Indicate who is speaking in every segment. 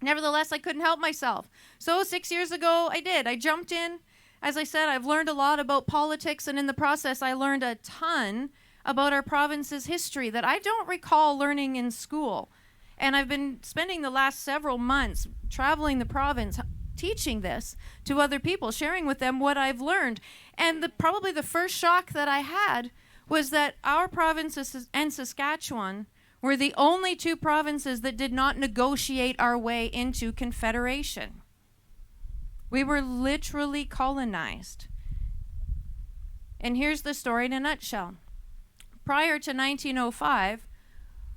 Speaker 1: Nevertheless, I couldn't help myself. So 6 years ago, I did. I jumped in. As I said, I've learned a lot about politics, and in the process, I learned a ton about our province's history that I don't recall learning in school. And I've been spending the last several months traveling the province, teaching this to other people, sharing with them what I've learned. And probably the first shock that I had was that our province and Saskatchewan were the only two provinces that did not negotiate our way into confederation. We were literally colonized. And here's the story in a nutshell. Prior to 1905,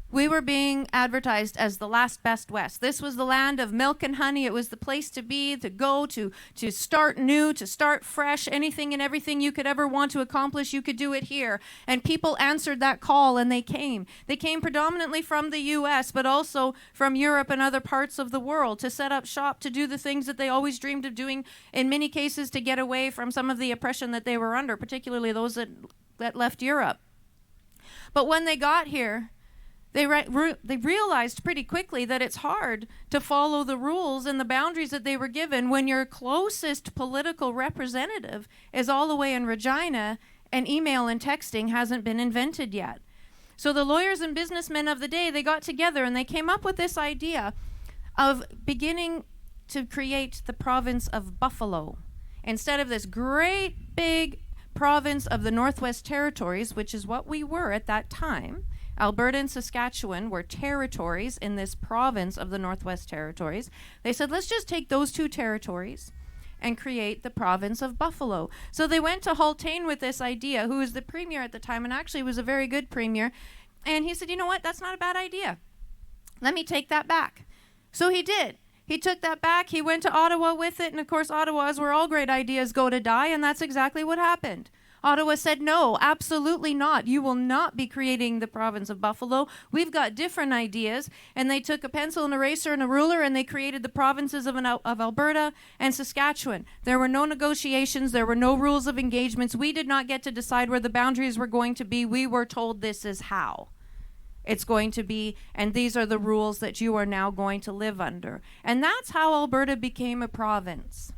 Speaker 1: we were being advertised as the last best west. This was the land of milk and honey. It was the place to be, to go, to start new, to start fresh. Anything and everything you could ever want to accomplish, you could do it here. And people answered that call, and they came. They came predominantly from the U.S., but also from Europe and other parts of the world to set up shop, to do the things that they always dreamed of doing, in many cases to get away from some of the oppression that they were under, particularly those that left Europe. But when they got here, they realized pretty quickly that it's hard to follow the rules and the boundaries that they were given when your closest political representative is all the way in Regina and email and texting hasn't been invented yet. So the lawyers and businessmen of the day, they got together and they came up with this idea of beginning to create the province of Buffalo. Instead of this great big province of the Northwest Territories, which is what we were at that time, Alberta and Saskatchewan were territories in this province of the Northwest Territories. They said, let's just take those two territories and create the province of Buffalo. So they went to Haultain with this idea, who was the premier at the time, and actually was a very good premier. And he said, you know what, that's not a bad idea. Let me take that back. So he did. He took that back. He went to Ottawa with it. And of course, Ottawa is where all great ideas go to die. And that's exactly what happened. Ottawa said, no, absolutely not. You will not be creating the province of Buffalo. We've got different ideas. And they took a pencil, an eraser, and a ruler, and they created the provinces of Alberta and Saskatchewan. There were no negotiations. There were no rules of engagements. We did not get to decide where the boundaries were going to be. We were told this is how it's going to be, and these are the rules that you are now going to live under. And that's how Alberta became a province.